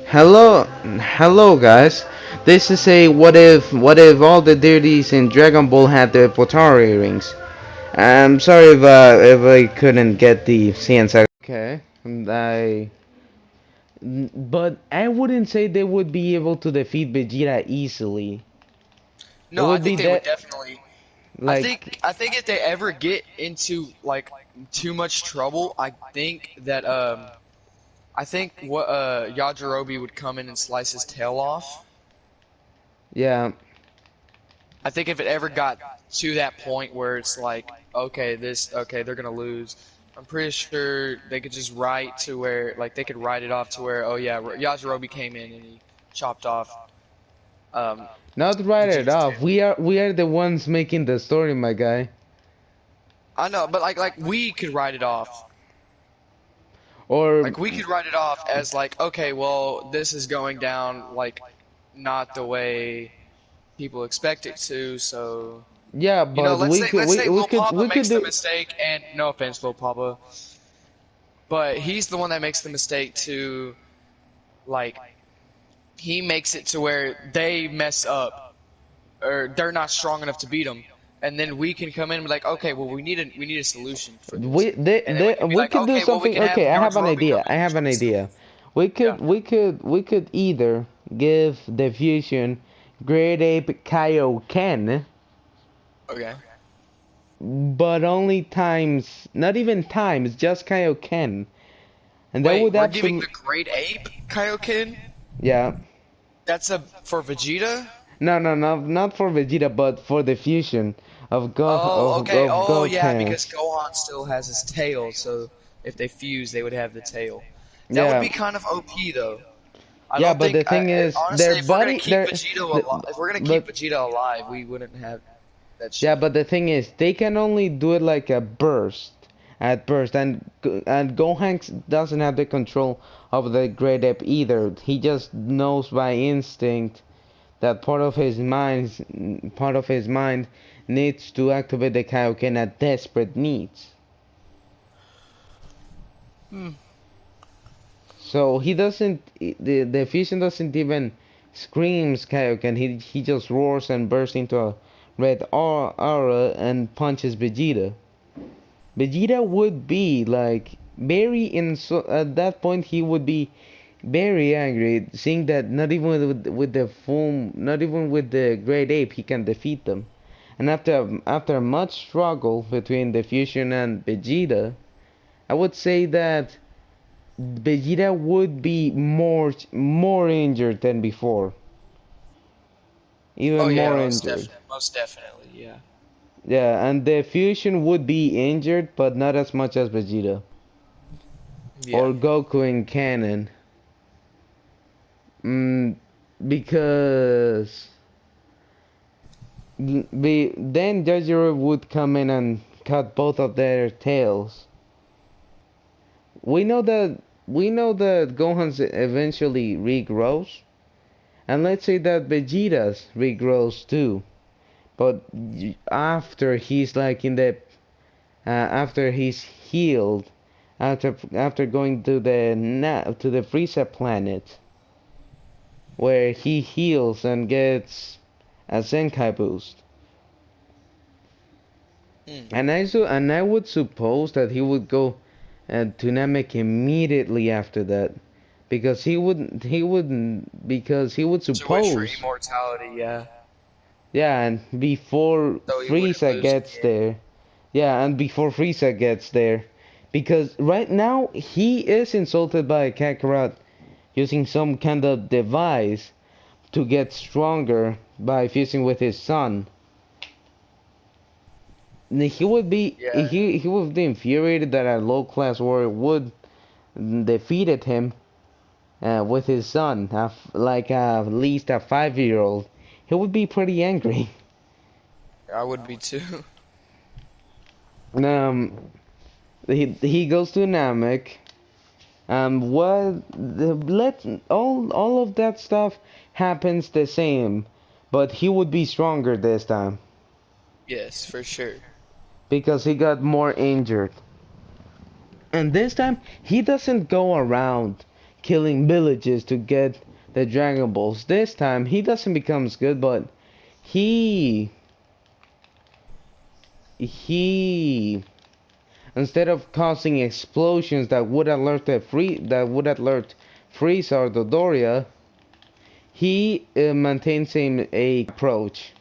Hello guys. This is a what if all the deities in Dragon Ball had the potara earrings. I'm sorry if I couldn't get the sense. Okay, but I wouldn't say they would be able to defeat Vegeta easily. It No, I would be think they would that definitely. I think like I think if they ever get into like too much trouble, I think what Yajirobe would come in and slice his tail off. yeah. I think if it ever got to that point where it's like, okay, they're gonna lose. I'm pretty sure they could just write to where like they could write it off to where oh yeah, Yajirobe came in and he chopped off um Not write it Vegeta's off. tail. We are the ones making the story, my guy. I know, but like we could write it off. Or Like we could write it off as like, okay, well, this is going down like not the way people expect it to, so yeah, but let's say let's say Lil we Papa could makes the do. mistake and no offense, Lil Papa, but he's the one that makes the mistake to like he makes it to where they mess up or they're not strong enough to beat him. And then we can come in and be like, okay, well, we need a solution for this. And then we can be We like, could do okay, well, we something. can have Okay, I have an Yajirobe come idea. in I and have try an to save idea. him. Yeah. We could either give the fusion Great Ape Kaioken, Okay. but only times, not even times, just Kaioken, and that Wait, would we're giving absolutely, the great ape Kaioken? yeah. That's a for Vegeta? No, not for Vegeta, but for the fusion Oh, okay. of Oh, yeah, because Gokans. Gohan still has his tail, so if they fuse, they would have the tail. That would Yeah, be kind of OP though. I yeah, don't but the think thing is, honestly, their if we're gonna body, keep Vegeta alive, if we're gonna keep but Vegeta alive, we wouldn't have that yeah, shit. but the thing is, they can only do it like a burst, at burst, and Gohan doesn't have the control of the Great Ape either. He just knows by instinct that part of his mind needs to activate the Kaioken at desperate needs. Hmm. So he doesn't, the fusion doesn't even screams Kaioken. He just roars and bursts into a red aura and punches Vegeta. Vegeta would be like very at that point he would be very angry seeing that not even with the full not even with the great ape he can defeat them. And after much struggle between the fusion and Vegeta, I would say that Vegeta would be more injured than before. Oh Even yeah, more injured. most definitely, yeah. Yeah, and the fusion would be injured, but not as much as Vegeta Yeah. or Goku in canon. Mm, because then Yajiro would come in and cut both of their tails. We know that Gohan's eventually regrows, and let's say that Vegeta's regrows too. But after he's like in the after he's healed, after going to to the Frieza planet, where he heals and gets a Zenkai boost. Hmm. And I would suppose that he would go to Namek immediately after that, because he would To wish for suppose, immortality, yeah. yeah, and before So he wouldn't Frieza lose gets again. there, yeah, and before Frieza gets there, because right now he is insulted by Kakarot using some kind of device to get stronger by fusing with his son. Yeah. He would be infuriated that a low class warrior would defeated him with his son, like at least a 5-year old. He would be pretty angry. I would be too. Um, he goes to Namek. What the let all of that stuff happens the same, but he would be stronger this time Yes, for sure. because he got more injured. And this time he doesn't go around killing villages to get the Dragon Balls. This time he doesn't become as good, but he instead of causing explosions that would alert Frieza or Dodoria, he maintains a approach.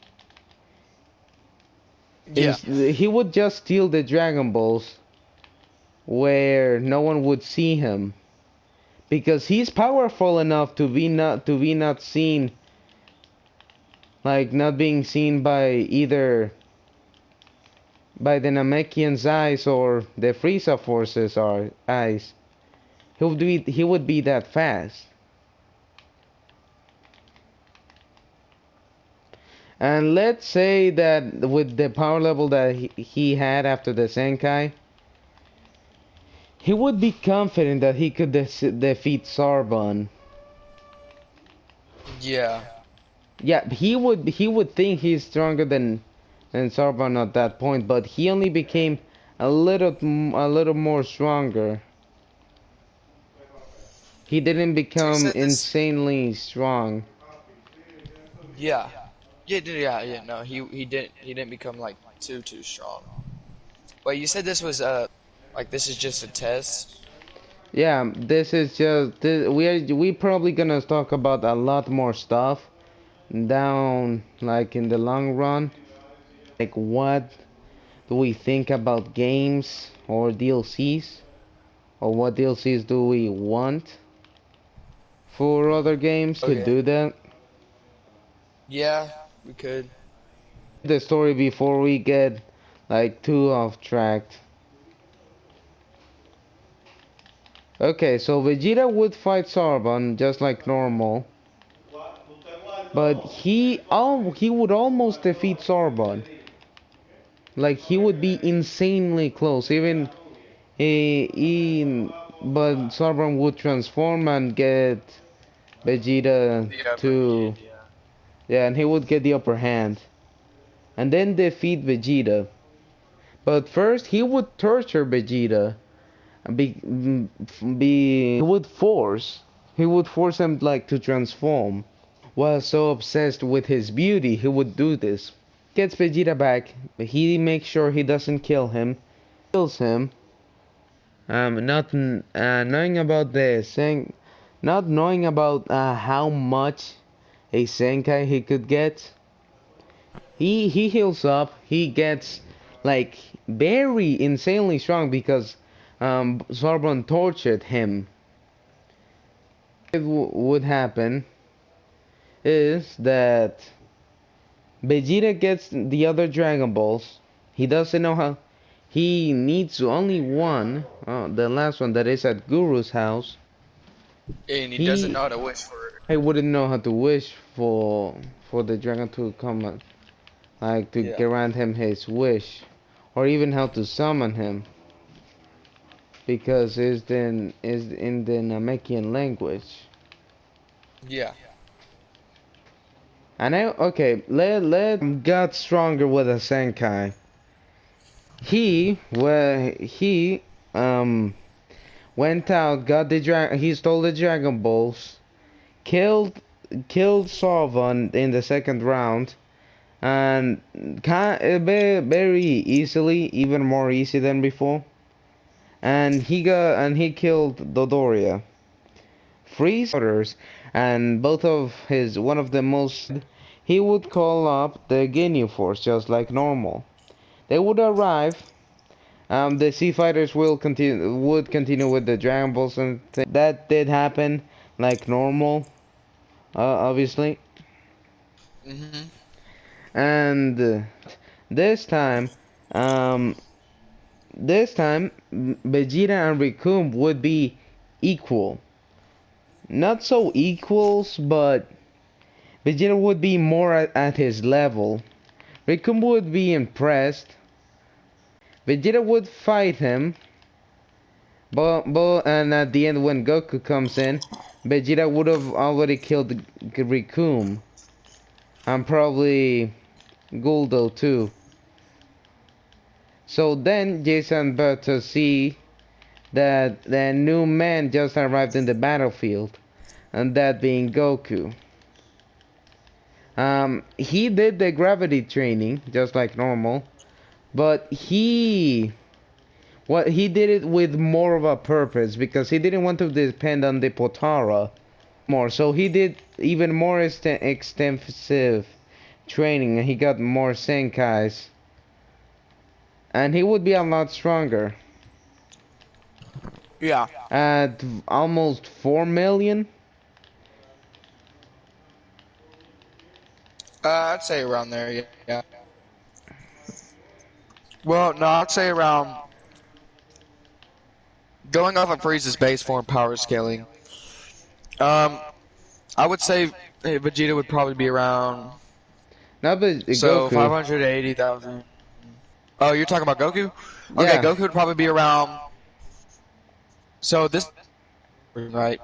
Yeah. He would just steal the Dragon Balls where no one would see him because he's powerful enough to be not seen, like not being seen by either by the Namekian's eyes or the Frieza forces or eyes. He would be that fast. And let's say that with the power level that he had after the Senkai, he would be confident that he could defeat Sarbon. Yeah. Yeah, he would think he's stronger than Sarbon at that point, but he only became a little more stronger. He didn't So you become said this. insanely strong. Yeah. Yeah. No, he didn't become like too strong. Wait, you said this was like this is just a test. Yeah, this is just we probably gonna talk about a lot more stuff down like in the long run. Like what do we think about games or DLCs? Or what DLCs do we want for other games? Could Okay. do that. Yeah, we could. The story before we get like too off track. Okay, so Vegeta would fight Sarbon just like normal, but he would almost defeat Sarbon. Like he would be insanely close. Even but Sarbon would transform and get Vegeta The upper to hand, yeah. yeah, and he would get the upper hand and then defeat Vegeta. But first he would torture Vegeta and he would force him like to transform. While so obsessed with his beauty, he would do this. Gets Vegeta back, but he makes sure he doesn't kill him. Kills him. Not knowing about not knowing about how much a Senkai he could get. He heals up. He gets like very insanely strong because Zarbon tortured him. What would happen is that Vegeta gets the other Dragon Balls. He doesn't know how. He needs only one, the last one that is at Guru's house. And he doesn't He know how to wish for it. I wouldn't know how to wish for the dragon to come, like to Yeah. grant him his wish, or even how to summon him, because is in the Namekian language. Yeah. And let got stronger with a Senkai. He um went out, got the he stole the Dragon Balls, killed killed Sovon in the second round, and very easily, even more easy than before. And he killed Dodoria. Freeze orders, and both of his one of the most he would call up the Ginyu Force just like normal. They would arrive. The Sea Fighters would continue with the Dragon Balls and that did happen like normal, obviously. Mhm. And this time, um, Vegeta and Rikum would be equal. Not so equals, but Vegeta would be more at his level. Rikum would be impressed. Vegeta would fight him, but and at the end when Goku comes in, Vegeta would have already killed Rikum. And probably Guldo too. So then Jason about to see that the new man just arrived in the battlefield, and that being Goku. He did the gravity training just like normal, but he did it with more of a purpose because he didn't want to depend on the Potara more. So he did even more extensive training, and he got more Senkais, and he would be a lot stronger. Yeah. At almost 4 million. I'd say around there. Yeah. Yeah. Well, no, I'd say around. Going off of Frieza's base form power scaling. Um, I would say Vegeta would probably be around. Not but So Goku. 580,000. Oh, you're talking about Goku? Okay, Yeah, Goku would probably be around. So this, right?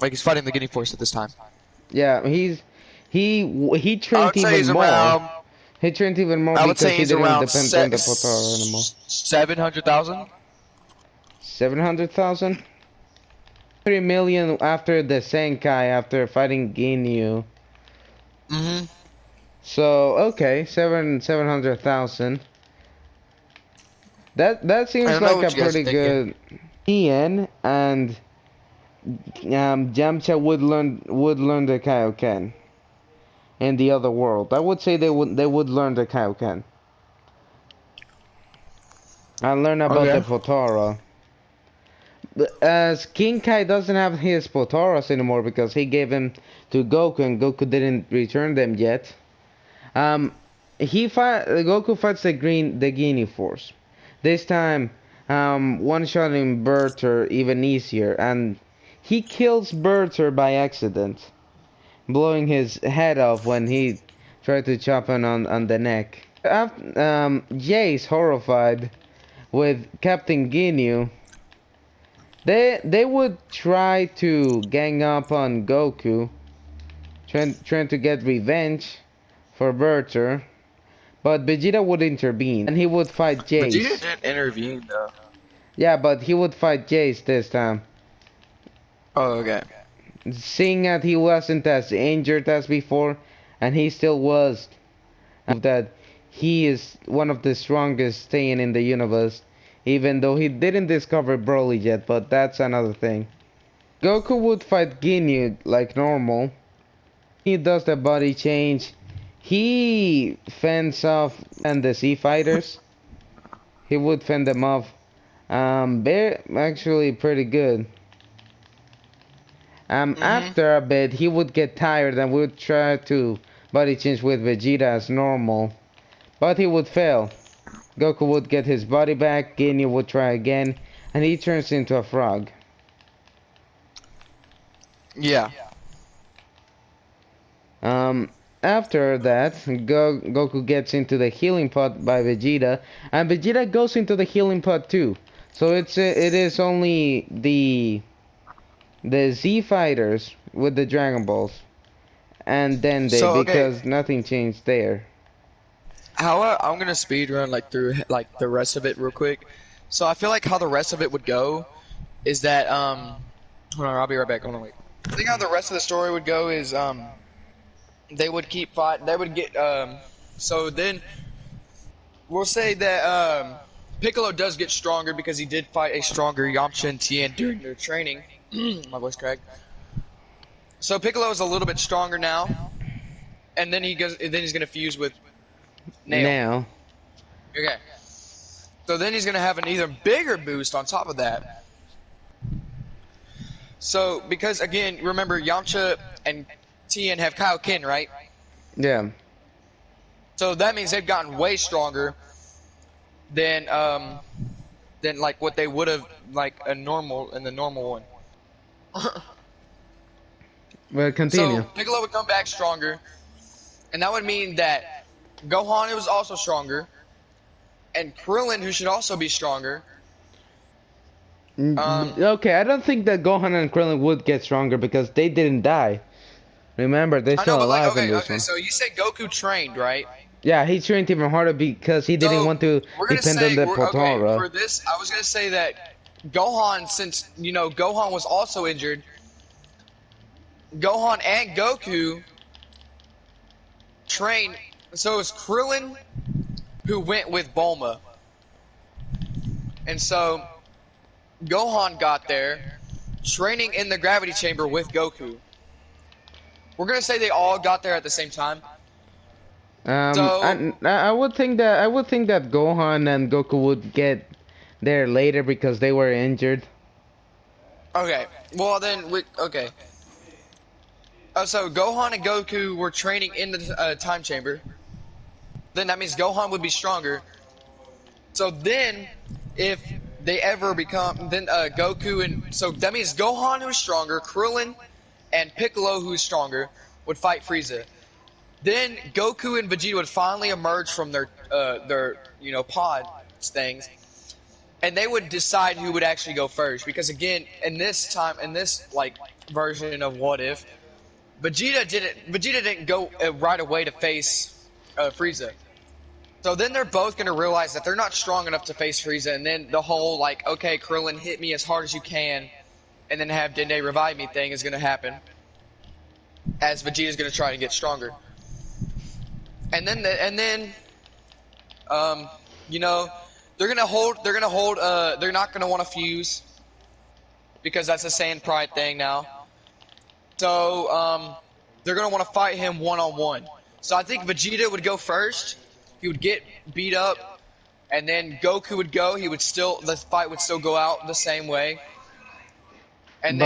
Like he's fighting the Guinea Force at this time. yeah. He I trained would say even he's more. around. He trained even more I would because say he he's didn't around depend on the Potara anymore. 700,000. 700,000. 3 million after the Senkai after fighting Ginyu. Mm-hmm. So okay, 700,000. That I seems don't know like a what you guys are pretty thinking. good. Ian and Yamcha would learn the Kaioken in the other world. I would say they would learn the Kaioken. I learn about the Okay. Potara. As King Kai doesn't have his Potaras anymore because he gave them to Goku and Goku didn't return them yet. Um, Goku fights the Guinea Force. This time, one-shotting Berter even easier, and he kills Berter by accident, blowing his head off when he tried to chop him on the neck. Jay's horrified with Captain Ginyu. They would try to gang up on Goku, trying to get revenge for Berter, but Vegeta would intervene and he would fight Vegeta Jace. didn't intervene though. Yeah, but he would fight Jace this time, Oh, okay. seeing that he wasn't as injured as before, and he still was. That he is one of the strongest Saiyan in the universe, even though he didn't discover Broly yet, but that's another thing. Goku would fight Ginyu like normal. He does the body change. He fends off and the Sea Fighters. He would fend them off. They're actually pretty good. Mm-hmm. After a bit, he would get tired and would try to body change with Vegeta as normal, but he would fail. Goku would get his body back. Ginyu would try again, and he turns into a frog. Yeah. After that, Goku gets into the healing pot by Vegeta, and Vegeta goes into the healing pot too. So it is only the Z fighters with the Dragon Balls, and then So okay, because nothing changed there. I'm gonna speed run like through like the rest of it real quick. So I feel like how the rest of it would go is that hold on, I'll be right back. Hold on, wait. I think how the rest of the story would go is they would keep fight. They would get so then we'll say that Piccolo does get stronger because he did fight a stronger Yamcha and Tien during their training. My voice cracked. So Piccolo is a little bit stronger now, and then he's gonna fuse with Nail. Now, Okay. So then he's gonna have an even bigger boost on top of that. So because again, remember Yamcha and Tien have Kaioken, right? yeah. So that means they've gotten way stronger than like what they would have like in the normal one. Well, continue. So Piccolo would come back stronger, and that would mean that Gohan was also stronger, and Krillin, who should also be stronger. Okay, I don't think that Gohan and Krillin would get stronger because they didn't die. Remember, they're I know, still but like, alive in okay, this okay. one. So you say Goku trained, right? Yeah, he trained even harder because he didn't So want to we're gonna depend on say, the okay, Potara. for this, I was gonna say that Gohan, since Gohan was also injured, Gohan and Goku trained. So it was Krillin who went with Bulma, and so Gohan got there, training in the gravity chamber with Goku. We're gonna say they all got there at the same time. So I would think that Gohan and Goku would get there later because they were injured. okay, well then okay. So Gohan and Goku were training in the time chamber. Then that means Gohan would be stronger. So then, if they ever become, then Goku and so that means Gohan who's stronger, Krillin and Piccolo who's stronger would fight Frieza. Then Goku and Vegeta would finally emerge from their pod things, and they would decide who would actually go first. Because again, in this like version of What If, Vegeta didn't go right away to face Frieza. So then they're both gonna realize that they're not strong enough to face Frieza, and then the whole like, okay, Krillin, hit me as hard as you can, and then have Dende revive me thing is gonna happen, as Vegeta's gonna try to get stronger. And then you know, they're not gonna want to fuse because that's a Saiyan Pride thing now. So they're gonna want to fight him one-on-one. So I think Vegeta would go first. He would get beat up, and then Goku would go. The fight would still go out the same way. And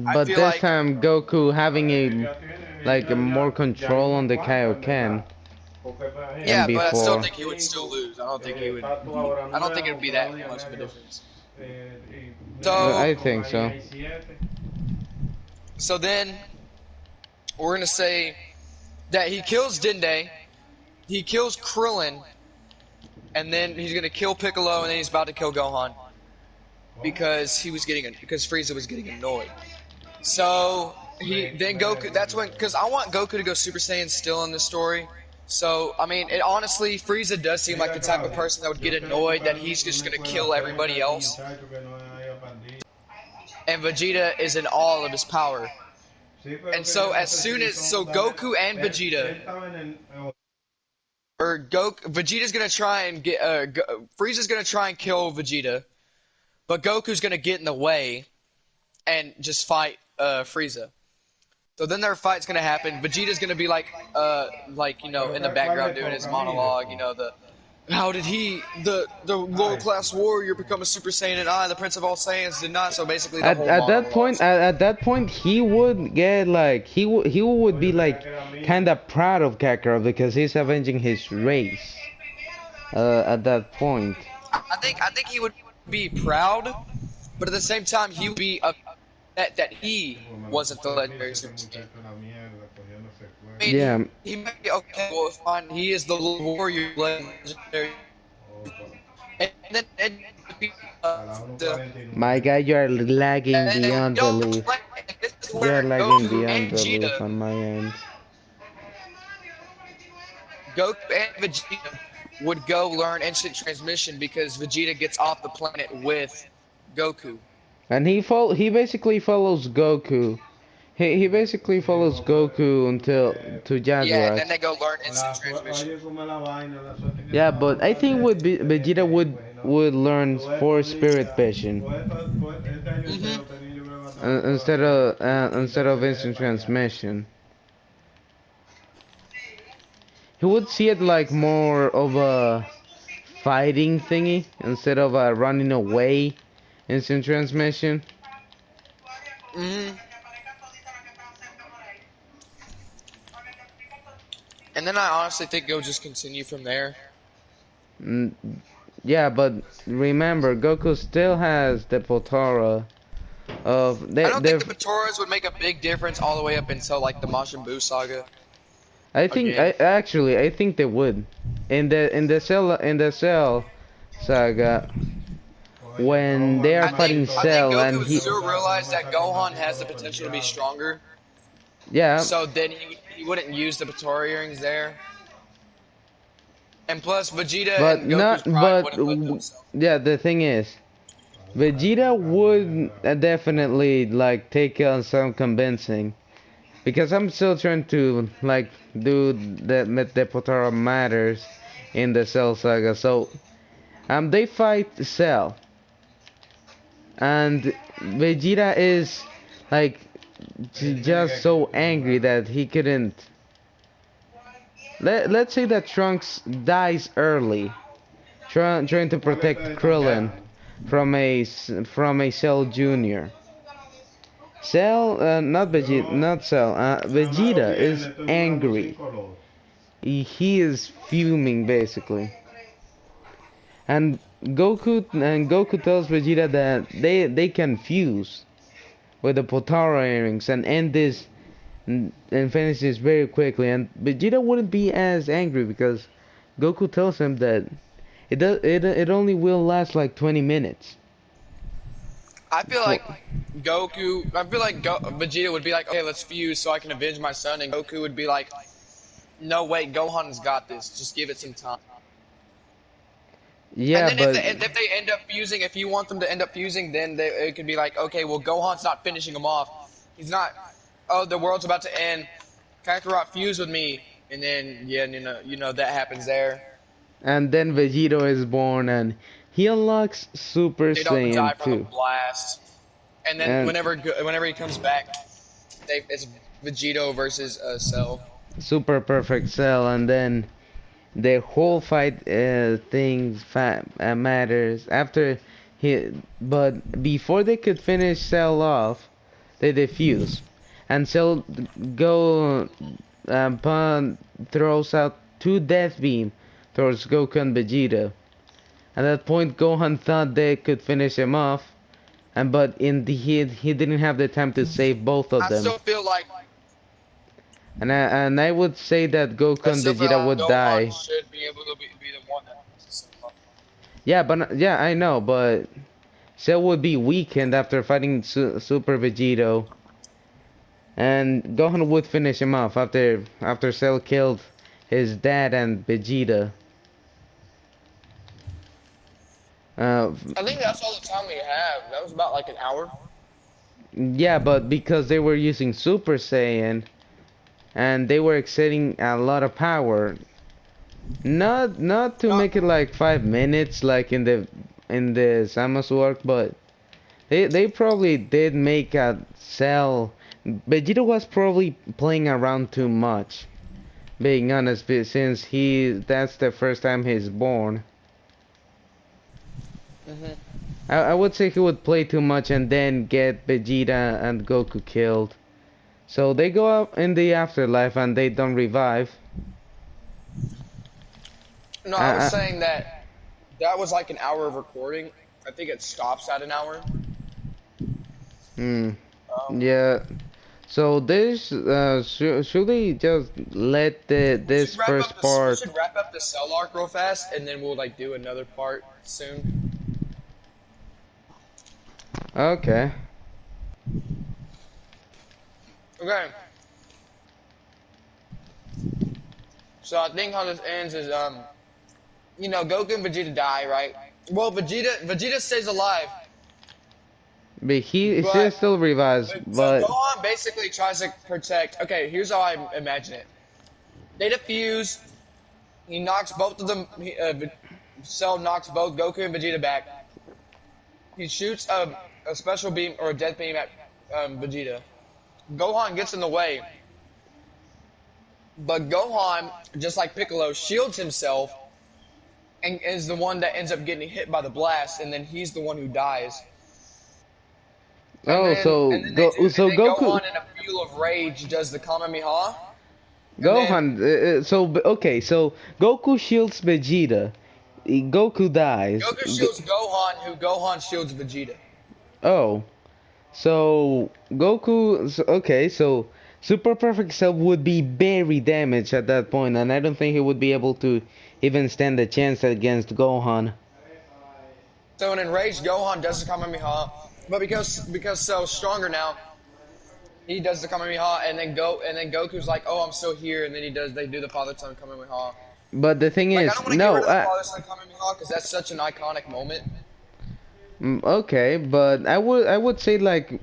But this time Goku having a more control on the Kaioken. Yeah, but I still think he would still lose. I don't think he would. I don't think it would be that much of a difference. So I think so. So then we're gonna say that he kills Dende, he kills Krillin, and then he's gonna kill Piccolo, and then he's about to kill Gohan because Frieza was getting annoyed. So Goku. That's when, because I want Goku to go Super Saiyan still in this story. So I mean, honestly, Frieza does seem like the type of person that would get annoyed that he's just gonna kill everybody else. And Vegeta is in all of his power. And so Goku and Vegeta, Vegeta's gonna try and get Frieza's gonna try and kill Vegeta, but Goku's gonna get in the way and just fight Frieza. So then their fight's gonna happen. Vegeta's gonna be in the background doing his monologue, how did the low class warrior become a Super Saiyan, and I, the Prince of all Saiyans, did not. So basically, the whole at that point, he would get he would be kind of proud of Kakarot because he's avenging his race. At that point, I think he would be proud, but at the same time, he would be upset that he wasn't the legendary Super Saiyan. I mean, yeah. He might be okay. Well, fine. He is the warrior legendary. My guy, you are lagging beyond belief. You are lagging beyond belief on my end. Goku and Vegeta would go learn instant transmission because Vegeta gets off the planet with Goku. And he basically follows Goku. He basically follows Goku to Jaguar. Yeah, and then they go learn instant transmission. Yeah, but I think Vegeta would learn Force Spirit Vision instead of instant transmission. He would see it like more of a fighting thingy instead of a running away instant transmission. And then I honestly think it'll just continue from there. Yeah, but remember, Goku still has the Potara. I don't think the Potaras would make a big difference all the way up until like the Majin Buu saga. I think I think they would. In the Cell saga, when they are fighting Cell, I think Goku and would still realize that Gohan has the potential to be stronger. Yeah. So then he wouldn't use the Potara earrings there. And plus, Vegeta and Goku's pride wouldn't put themselves. Yeah, the thing is, Vegeta would definitely like take on some convincing because I'm still trying to like do the Potara matters in the Cell Saga. So they fight Cell, and Vegeta is like just so angry that he couldn't. Let's say that Trunks dies early, trying to protect Krillin from a Cell Junior. Cell, not Vegeta, not Cell. Vegeta is angry. He is fuming basically, and Goku tells Vegeta that they can fuse with the Potara earrings and end this and finish this very quickly. And Vegeta wouldn't be as angry because Goku tells him that it only will last like 20 minutes. I feel So like Vegeta would be like, okay, let's fuse so I can avenge my son, and Goku would be like, no, wait, Gohan's got this. Just give it some time. And yeah, then if but they end up fusing, if you want them to end up fusing, then it could be like, okay, well, Gohan's not finishing him off. He's not. Oh, the world's about to end. Kakarot fuse with me, and then yeah, you know that happens there. and then Vegito is born and he unlocks Super They don't Saiyan die from the 2. blast, and then And whenever he comes back, it's Vegito versus Cell. Super Perfect Cell, and then the whole fight matters after he. But before they could finish Cell off, they defuse, and Cell go Pan throws out two Death Beam towards Goku and Vegeta. At that point, Gohan thought they could finish him off, and but in the he didn't have the time to save both of I them. still feel like And I would say that Goku I and still feel Vegeta like would Gohan die. should be able to be the one that finishes him off. Yeah, but yeah, I know, but Cell would be weakened after fighting Super Vegito, and Gohan would finish him off after Cell killed his dad and Vegeta. Uh, I think that's all the time we have. That was about like an hour. yeah, but because they were using Super Saiyan and they were exerting a lot of power, not to No, make it like 5 minutes like in the Samus work, but they probably did make a Cell. Vegeta was probably playing around too much, being honest, since that's the first time he's born. hmm I would say he would play too much and then get Vegeta and Goku killed. So they go up in the afterlife and they don't revive. No, Uh, I was uh, saying that that was like an hour of recording. I think it stops at an hour. hmm, Um, yeah. So this should we just let this first we part? should wrap up the cell arc real fast, and then we'll like do another part soon. Okay. Okay. So I think how this ends is Goku and Vegeta die, right? Well, Vegeta stays alive, But he but still revives, so but Gohan basically tries to protect. Okay, here's how I imagine it. They defuse. He knocks both of them. Cell knocks both Goku and Vegeta back. He shoots a special beam or a death beam at Vegeta. Gohan gets in the way, but Gohan, just like Piccolo, shields himself and is the one that ends up getting hit by the blast, and then he's the one who dies. And oh, then so and then they do, and so then Goku. Gohan in a fuel of rage does the Kamehameha, and then Gohan, okay, so Goku shields Vegeta. Goku dies. Goku shields Gohan, who Gohan shields Vegeta. Oh, so okay, so Super Perfect Cell would be very damaged at that point, and I don't think he would be able to even stand a chance against Gohan. So an enraged Gohan does the Kamehameha, but because Cell's stronger now, he does the Kamehameha, and then Goku's like, oh, I'm still here, and then they do the Father Son Kamehameha. But the thing Like I is, don't want to get no, rid of the Father Son Kamehameha because that's such an iconic moment. Okay, but I would say like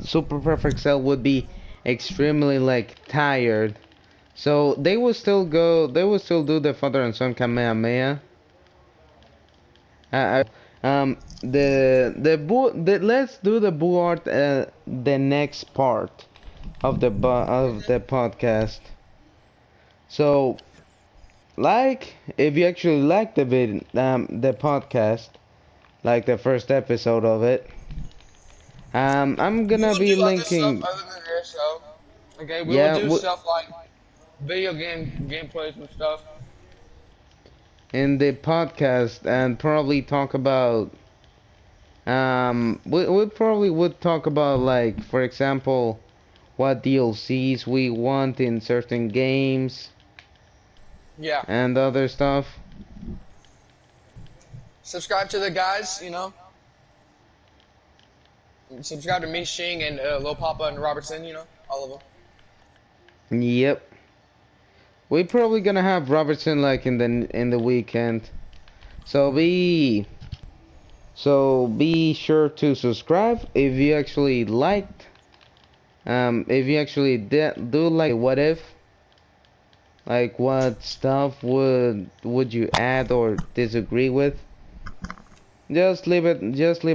Super Perfect Cell would be extremely like tired. So they would still do the father and son Kamehameha. Let's do the Boo Art the next part of the podcast. So like if you actually like the podcast, like the first episode of it, I'm We gonna will be do other stuff linking. other than this show. Okay, we will Yeah, do stuff like video gameplays and stuff. in the podcast and probably talk about we probably would talk about like for example what DLCs we want in certain games Yeah. and other stuff. Subscribe to the guys, you know. Subscribe to me, Shing, and Lil Papa and Robertson, you know, all of them. Yep. We probably gonna have Robertson like in the weekend. So be sure to subscribe if you actually liked if you actually do like what if, like what stuff would you add or disagree with, just leave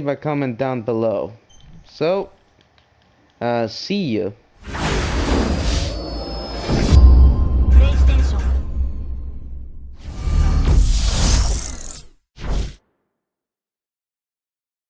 a comment down below. So see you.